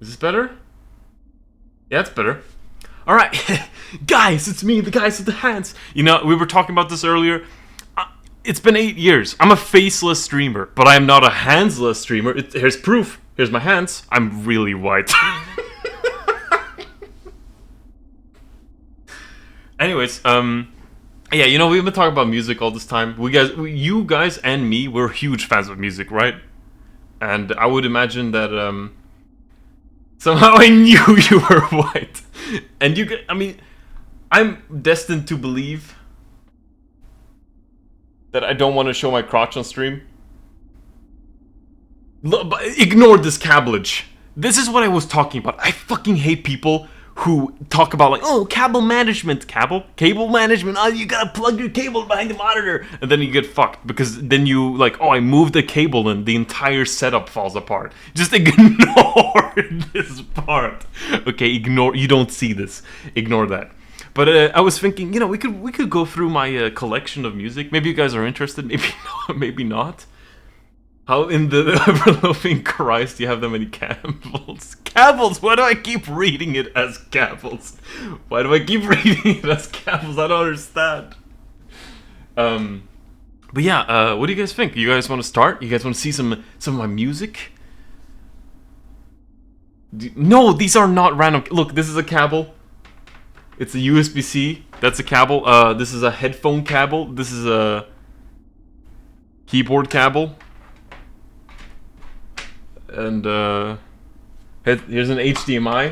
Is this better? Yeah, it's better. All right, guys, it's me, the guys with the hands. You know, we were talking about this earlier. It's been 8 years. I'm a faceless streamer, but I am not a handsless streamer. Here's proof. Here's my hands. I'm really white. Anyways, yeah, you know, we've been talking about music all this time. You guys and me, we're huge fans of music, right? And I would imagine that somehow I knew you were white. And I mean, I'm destined to believe that I don't want to show my crotch on stream. Ignore this cabbage. This is what I was talking about. I fucking hate people who talk about like, oh, cable management. Cable management. Oh, you gotta plug your cable behind the monitor. And then you get fucked because then you like, oh, I moved the cable and the entire setup falls apart. Just ignore this part. Okay, ignore. You don't see this. Ignore that. But I was thinking, you know, we could go through my collection of music. Maybe you guys are interested. Maybe not. Maybe not. How in the ever-loving Christ do you have that many cavils? Cavils? Why do I keep reading it as cavils? Why do I keep reading it as cavils? I don't understand. But yeah, what do you guys think? You guys want to start? You guys want to see some of my music? No, these are not random. Look, this is a cable. It's a USB-C. That's a cable. This is a headphone cable. This is a keyboard cable. And here's an HDMI.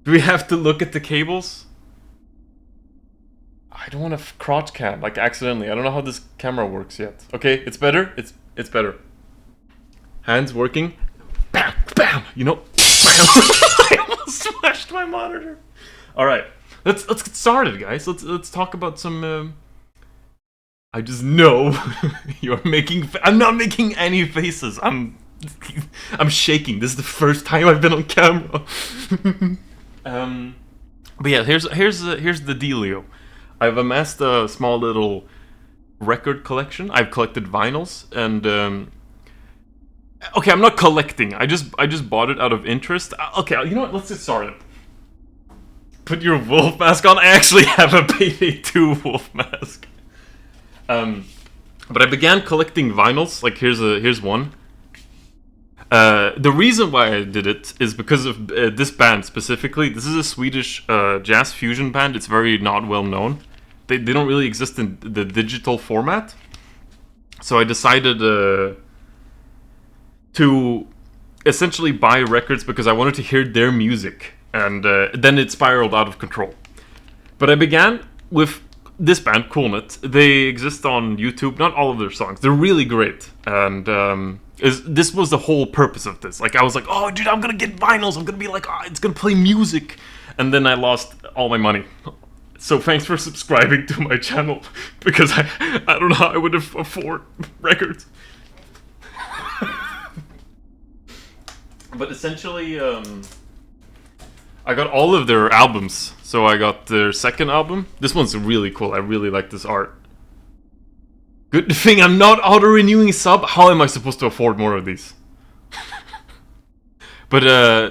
Do we have to look at the cables? I don't want to crotch cam like accidentally. I don't know how this camera works yet. Okay, it's better. It's better. Hands working. Bam, bam. You know. I almost smashed my monitor. All right, let's get started, guys. Let's talk about some. I just know you're making. I'm not making any faces. I'm shaking. This is the first time I've been on camera. But yeah, here's the dealio. I've amassed a small little record collection. I've collected vinyls and. Okay, I'm not collecting. I just bought it out of interest. Okay, you know what? Let's get started. Put your wolf mask on. I actually have a Payday 2 wolf mask. But I began collecting vinyls. Like here's one. The reason why I did it is because of this band specifically. This is a Swedish jazz fusion band. It's very not well known. They don't really exist in the digital format. So I decided to essentially buy records because I wanted to hear their music, and then it spiraled out of control. But I began with this band, Coolnet. They exist on YouTube. Not all of their songs. They're really great. And this was the whole purpose of this. Like, I was like, oh, dude, I'm going to get vinyls. I'm going to be like, oh, it's going to play music. And then I lost all my money. So thanks for subscribing to my channel. Because I don't know how I would afford records. But essentially, I got all of their albums. So I got their second album. This one's really cool. I really like this art. Good thing I'm not auto-renewing sub. How am I supposed to afford more of these? But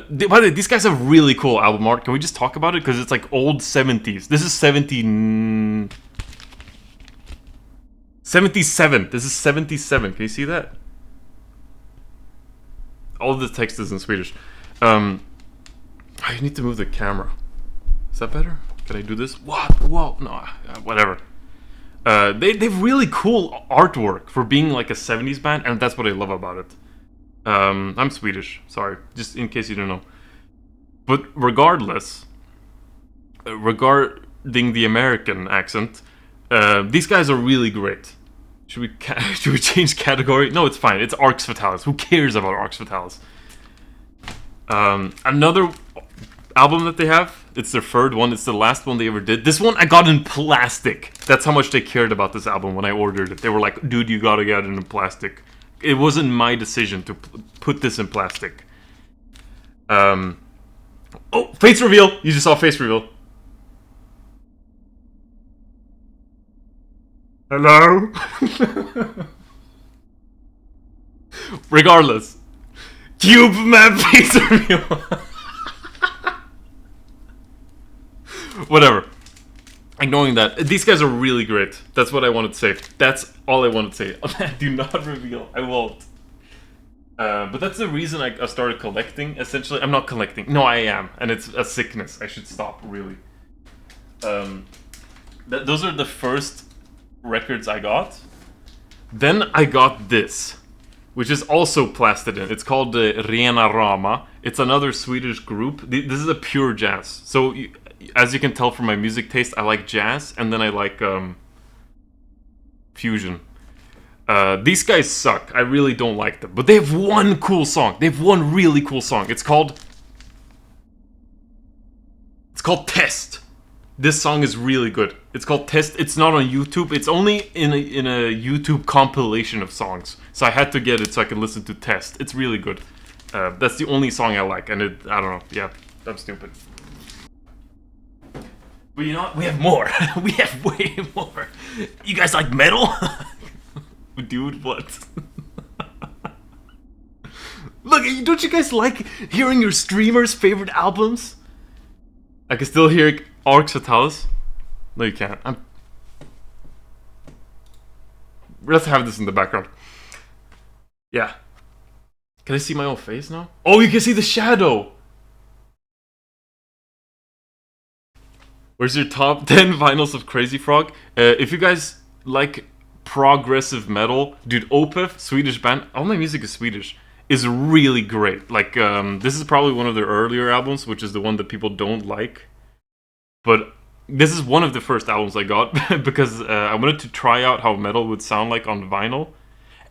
by the way, these guys have really cool album art. Can we just talk about it? Because it's like old 70s. This is 77. This is 77. Can you see that? All of the text is in Swedish. I need to move the camera. Is that better? Can I do this? What? Whoa, no, whatever. They've really cool artwork for being like a 70s band, and that's what I love about it. I'm Swedish, sorry, just in case you don't know. But regardless, regarding the American accent, these guys are really great. Should we change category? No, it's fine. It's Arx Fatalis. Who cares about Arx Fatalis? Another album that they have, it's their third one. It's the last one they ever did. This one I got in plastic. That's how much they cared about this album when I ordered it. They were like, dude, you gotta get it in plastic. It wasn't my decision to put this in plastic. Oh, face reveal! You just saw face reveal. Hello? Regardless. Cube map piece of you. Whatever. Ignoring that, these guys are really great. That's what I wanted to say. That's all I wanted to say. Do not reveal. I won't. But that's the reason I started collecting. Essentially, I'm not collecting. No, I am, and it's a sickness. I should stop. Really. Those are the first records I got. Then I got this, which is also plastered in. It's called Rena Rama. It's another Swedish group. This is a pure jazz. So, as you can tell from my music taste, I like jazz, and then I like fusion. These guys suck. I really don't like them. But they have one cool song. They have one really cool song. It's called Test. This song is really good. It's called Test. It's not on YouTube. It's only in a YouTube compilation of songs. So I had to get it so I can listen to Test. It's really good. That's the only song I like, and I don't know. Yeah, I'm stupid. But you know what? We have more. We have way more. You guys like metal? Dude, what? Look, don't you guys like hearing your streamers' favorite albums? I can still hear Arx Fatalis. No, you can't. Let's have this in the background. Yeah. Can I see my own face now? Oh, you can see the shadow! Where's your top 10 vinyls of Crazy Frog? If you guys like progressive metal, dude, Opeth, Swedish band, all my music is Swedish, is really great. Like, this is probably one of their earlier albums, which is the one that people don't like. But this is one of the first albums I got because I wanted to try out how metal would sound like on vinyl.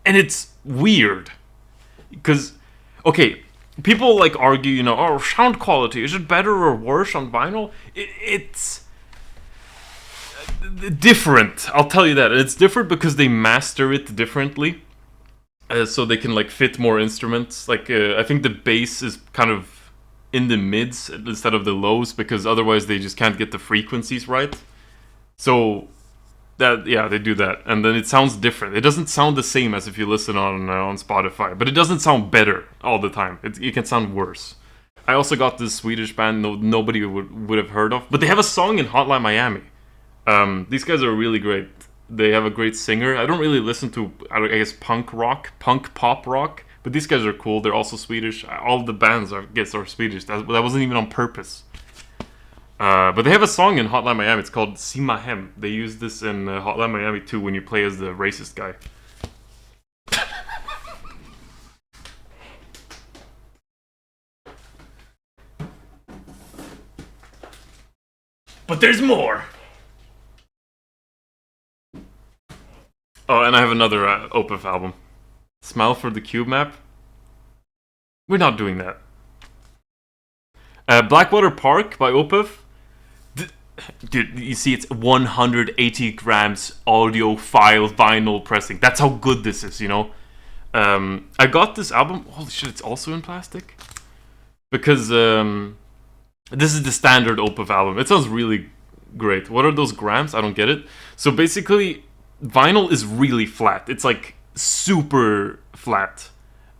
And it's weird. Because, okay, people like argue, you know, oh, sound quality, is it better or worse on vinyl? It's different, I'll tell you that. It's different because they master it differently. So they can like fit more instruments. Like, I think the bass is kind of in the mids instead of the lows because otherwise they just can't get the frequencies right. So that, yeah, they do that, and then it sounds different. It doesn't sound the same as if you listen on Spotify, but it doesn't sound better all the time. It can sound worse. I also got this Swedish band nobody would have heard of, but they have a song in Hotline Miami. These guys are really great. They have a great singer. I don't really listen to, I guess, punk pop rock, but these guys are cool. They're also Swedish. All the bands are Swedish. That wasn't even on purpose. But they have a song in Hotline Miami. It's called Simma Hem. They use this in Hotline Miami 2 when you play as the racist guy. But there's more! Oh, and I have another Opeth album. Smile for the Cube map. We're not doing that. Blackwater Park by Opeth. Dude, you see, it's 180 grams audiophile vinyl pressing. That's how good this is, you know? I got this album. Holy shit, it's also in plastic? Because this is the standard Opeth album. It sounds really great. What are those grams? I don't get it. So basically, vinyl is really flat. It's like super flat.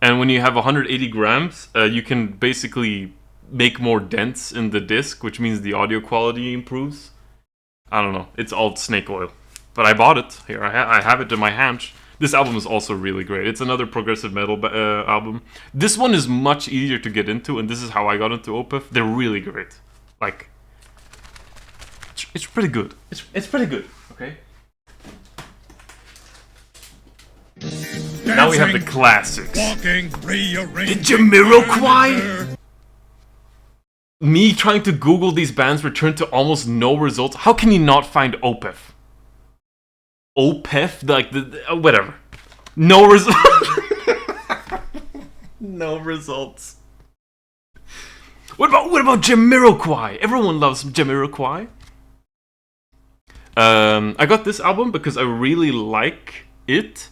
And when you have 180 grams, you can basically make more dents in the disc, which means the audio quality improves. I don't know. It's all snake oil. But I bought it. Here, I have it in my hand. This album is also really great. It's another progressive metal album. This one is much easier to get into, and this is how I got into Opeth. They're really great. Like, it's pretty good. It's pretty good, okay? Now we have the classics. Walking, the Jamiroquai? Me trying to Google these bands returned to almost no results. How can you not find Opeth? Opeth? Like, whatever. No results. No results. What about Jamiroquai? Everyone loves Jamiroquai. I got this album because I really like it.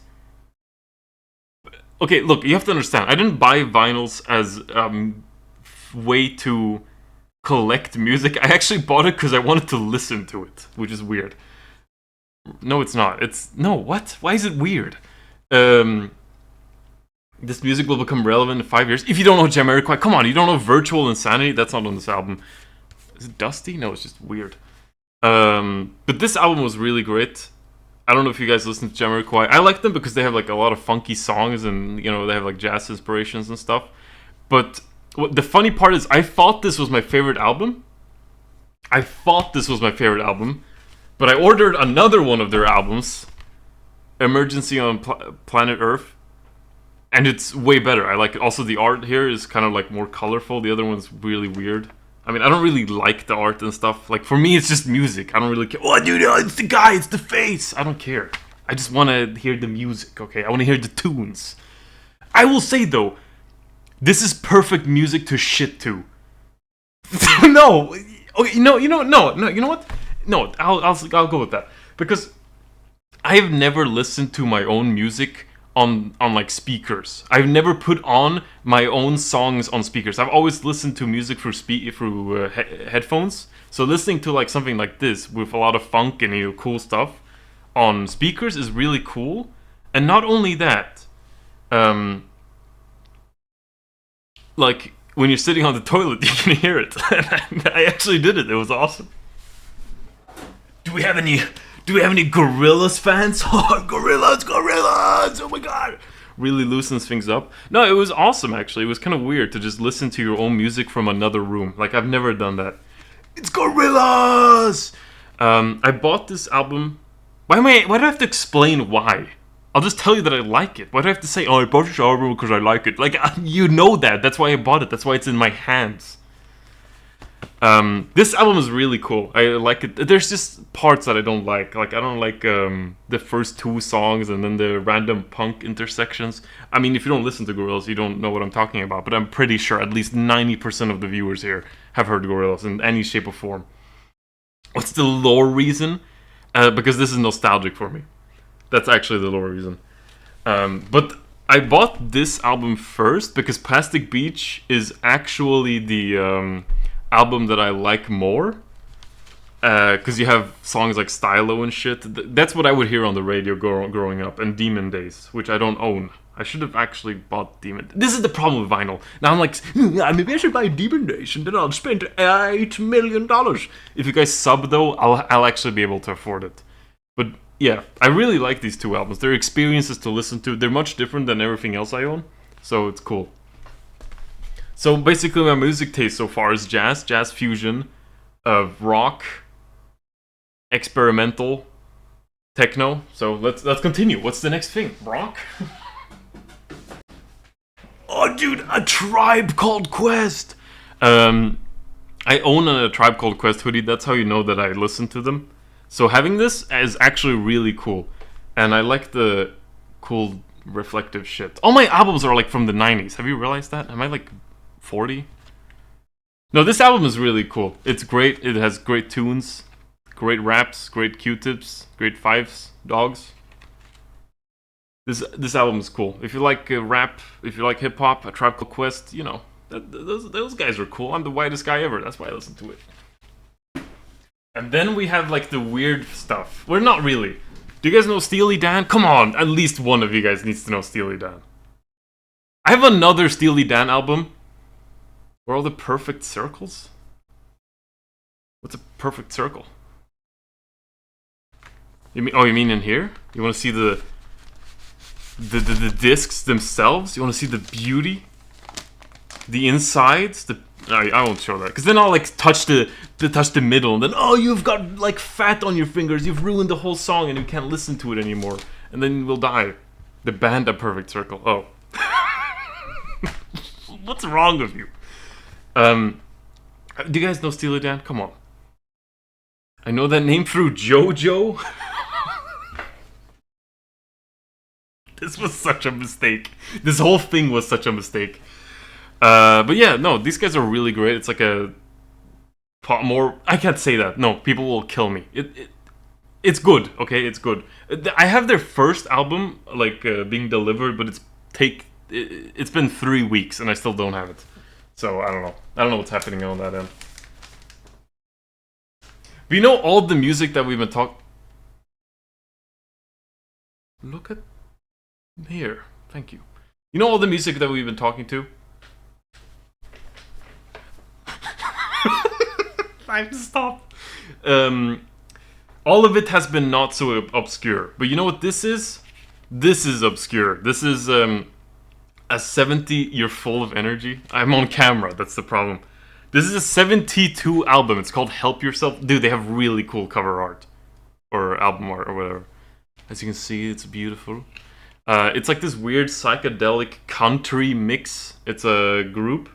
Okay, look, you have to understand. I didn't buy vinyls as way to collect music. I actually bought it because I wanted to listen to it, which is weird. No, it's not. No, what? Why is it weird? This music will become relevant in 5 years. If you don't know Jamiroquai, come on, you don't know Virtual Insanity? That's not on this album. Is it Dusty? No, it's just weird. But this album was really great. I don't know if you guys listen to Jamiroquai. I like them because they have like a lot of funky songs and you know they have like jazz inspirations and stuff. But the funny part is, I thought this was my favorite album. But I ordered another one of their albums, Emergency on Planet Earth, and it's way better. I like it. Also, the art here is kind of like more colorful. The other one's really weird. I mean, I don't really like the art and stuff. Like, for me, it's just music. I don't really care. Oh, dude, it's the guy, it's the face. I don't care. I just want to hear the music, okay? I want to hear the tunes. I will say, though, this is perfect music to shit to. No. Okay, no, you know what? No, I'll go with that. Because I have never listened to my own music on like speakers. I've never put on my own songs on speakers. I've always listened to music through headphones. So listening to like something like this with a lot of funk and cool stuff on speakers is really cool. And not only that, like when you're sitting on the toilet, you can hear it. I actually did it. It was awesome. Do we have any Gorillaz fans? Oh, Gorillaz! Oh my god! Really loosens things up. No, it was awesome actually. It was kind of weird to just listen to your own music from another room. Like, I've never done that. It's Gorillaz! I bought this album. Why do I have to explain why? I'll just tell you that I like it. Why do I have to say, oh, I bought this album because I like it? Like, you know that. That's why I bought it. That's why it's in my hands. This album is really cool. I like it. There's just parts that I don't like. Like, I don't like the first two songs and then the random punk intersections. I mean, if you don't listen to Gorillaz, you don't know what I'm talking about. But I'm pretty sure at least 90% of the viewers here have heard Gorillaz in any shape or form. What's the lore reason? Because this is nostalgic for me. That's actually the lore reason. But I bought this album first because Plastic Beach is actually the album that I like more, because you have songs like Stylo and shit. That's what I would hear on the radio growing up, and Demon Days, which I don't own. I should have actually bought Demon. This is the problem with vinyl. Now I'm like, maybe I should buy Demon Days, and then I'll spend $8 million. If you guys sub though, I'll actually be able to afford it. But yeah, I really like these two albums. They're experiences to listen to. They're much different than everything else I own, so it's cool. So basically, my music taste so far is jazz fusion, rock, experimental, techno. So let's continue. What's the next thing? Rock? Oh, dude, A Tribe Called Quest. I own a Tribe Called Quest hoodie. That's how you know that I listen to them. So having this is actually really cool, and I like the cool reflective shit. All my albums are like from the 90s. Have you realized that? Am I like 40? No, this album is really cool. It's great. It has great tunes, great raps, great Q-tips, great fives, dogs. This album is cool. If you like rap, if you like hip hop, A Tribe Called Quest, you know, those guys are cool. I'm the whitest guy ever. That's why I listen to it. And then we have like the weird stuff. Well, not really. Do you guys know Steely Dan? Come on, at least one of you guys needs to know Steely Dan. I have another Steely Dan album. Where are all the perfect circles? What's a perfect circle? You mean in here? You want to see the discs themselves? You want to see the beauty? The insides? I won't show that, because then I'll like touch the middle, and then you've got like fat on your fingers. You've ruined the whole song, and you can't listen to it anymore, and then we'll die. The band A Perfect Circle. Oh, what's wrong with you? Do you guys know Steely Dan? Come on. I know that name through JoJo. This was such a mistake. This whole thing was such a mistake. But yeah, no, these guys are really great. It's like a more. I can't say that. No, people will kill me. It's good. Okay, it's good. I have their first album like being delivered, but it's been 3 weeks and I still don't have it. So I don't know. I don't know what's happening on that end. But you know all the music that we've been talking. Look at here. Thank you. You know all the music that we've been talking to? I have to stop. All of it has been not so obscure. But you know what this is? This is obscure. This is a 70... You're full of energy. I'm on camera, that's the problem. This is a 72 album. It's called Help Yourself. Dude, they have really cool cover art. Or album art, or whatever. As you can see, it's beautiful. It's like this weird psychedelic country mix. It's a group.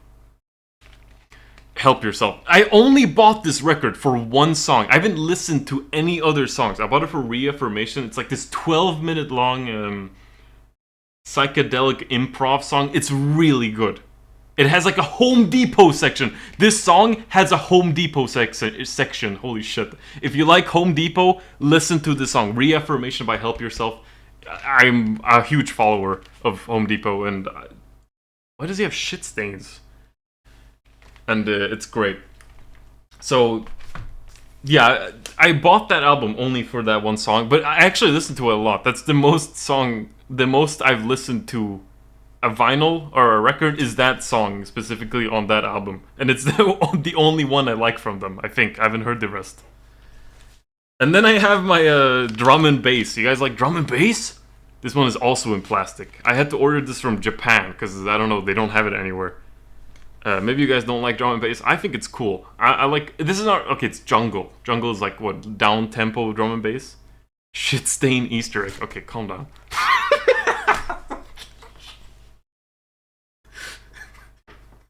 Help Yourself. I only bought this record for one song. I haven't listened to any other songs. I bought it for Reaffirmation. It's like this 12-minute long psychedelic improv song. It's really good. It has like a Home Depot section. This song has a Home Depot section. Holy shit. If you like Home Depot, listen to this song. Reaffirmation by Help Yourself. I'm a huge follower of Home Depot, and why does he have shit stains? And it's great. So, yeah, I bought that album only for that one song, but I actually listened to it a lot. That's the most I've listened to a vinyl or a record is that song, specifically on that album. And it's the only one I like from them, I think. I haven't heard the rest. And then I have my drum and bass. You guys like drum and bass? This one is also in plastic. I had to order this from Japan, because, I don't know, they don't have it anywhere. Maybe you guys don't like drum and bass. I think it's cool. I like... This is not... Okay, it's jungle. Jungle is like, what, down-tempo drum and bass? Shit stain Easter egg. Okay, calm down.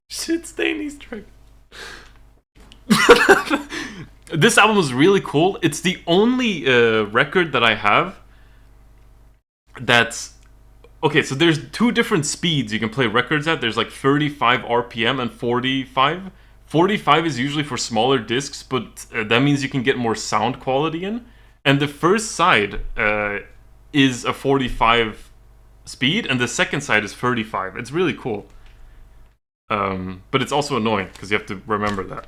Shit stain Easter egg. This album is really cool. It's the only record that I have that's... Okay, so there's two different speeds you can play records at. There's like 35 RPM and 45. 45 is usually for smaller discs, but that means you can get more sound quality in. And the first side is a 45 speed, and the second side is 35. It's really cool. But it's also annoying, because you have to remember that.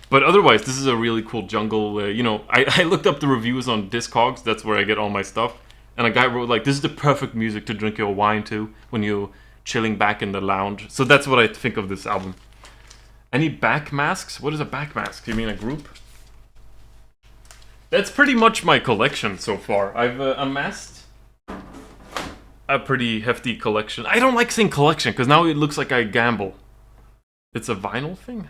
But otherwise, this is a really cool jungle. I looked up the reviews on Discogs. That's where I get all my stuff. And a guy wrote, like, this is the perfect music to drink your wine to when you're chilling back in the lounge. So that's what I think of this album. Any back masks? What is a back mask? You mean a group? That's pretty much my collection so far. I've amassed a pretty hefty collection. I don't like saying collection, because now it looks like I gamble. It's a vinyl thing?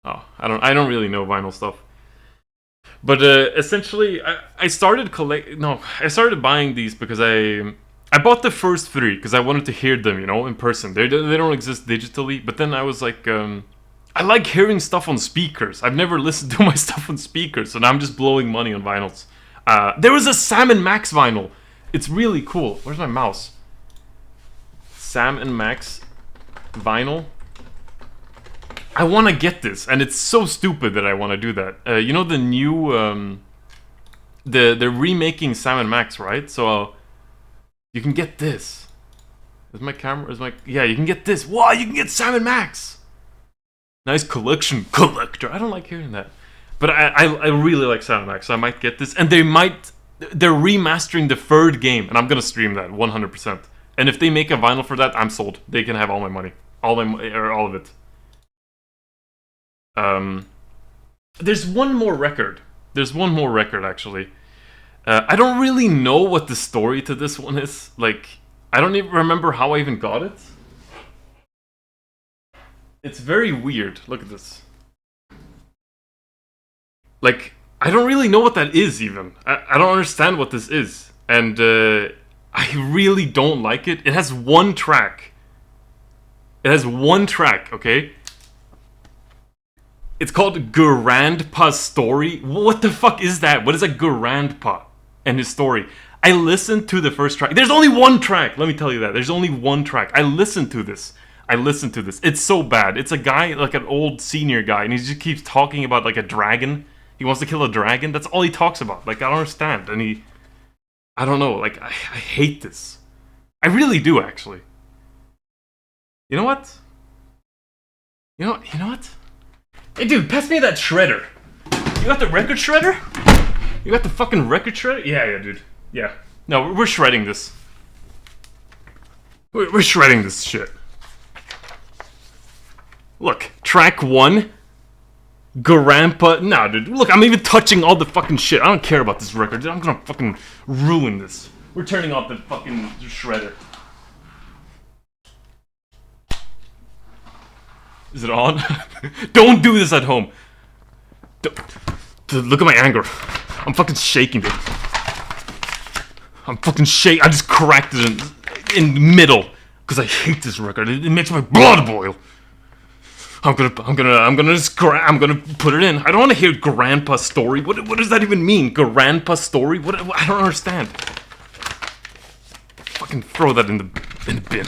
Oh, I don't really know vinyl stuff. But essentially, I started buying these because I bought the first three because I wanted to hear them, in person. They don't exist digitally. But then I was like, I like hearing stuff on speakers. I've never listened to my stuff on speakers, so now I'm just blowing money on vinyls. There was a Sam and Max vinyl. It's really cool. Where's my mouse? Sam and Max vinyl. I want to get this, and it's so stupid that I want to do that. You know the new, they're remaking Sam & Max, right? So you can get this. Is my camera? Yeah, you can get this. Wow, you can get Sam & Max. Nice collector. I don't like hearing that, but I really like Sam & Max, so I might get this. And they're remastering the third game, and I'm gonna stream that 100%. And if they make a vinyl for that, I'm sold. They can have all my money, all of it. There's one more record. Actually. I don't really know what the story to this one is. Like, I don't even remember how I even got it. It's very weird. Look at this. Like, I don't really know what that is, even. I don't understand what this is. And, I really don't like it. It has one track. Okay? It's called Grandpa's Story. What the fuck is that? What is a grandpa and his story? I listened to the first track. There's only one track. Let me tell you that. There's only one track. I listened to this. It's so bad. It's a guy, like an old senior guy, and he just keeps talking about, like, a dragon. He wants to kill a dragon. That's all he talks about. Like, I don't understand. And I don't know. Like, I hate this. I really do, actually. You know what? You know what? Hey, dude, pass me that shredder. You got the record shredder? You got the fucking record shredder? Yeah, dude. Yeah. No, we're shredding this. We're shredding this shit. Look, track 1. Grandpa. Nah, dude. Look, I'm even touching all the fucking shit. I don't care about this record, dude. I'm gonna fucking ruin this. We're turning off the fucking shredder. Is it on? Don't do this at home. Look at my anger. I'm fucking shaking, dude. I'm fucking shaking. I just cracked it in the middle because I hate this record. It makes my blood boil. I'm gonna put it in. I don't want to hear Grandpa's story. What does that even mean? Grandpa's story? What? I don't understand. Fucking throw that in the bin.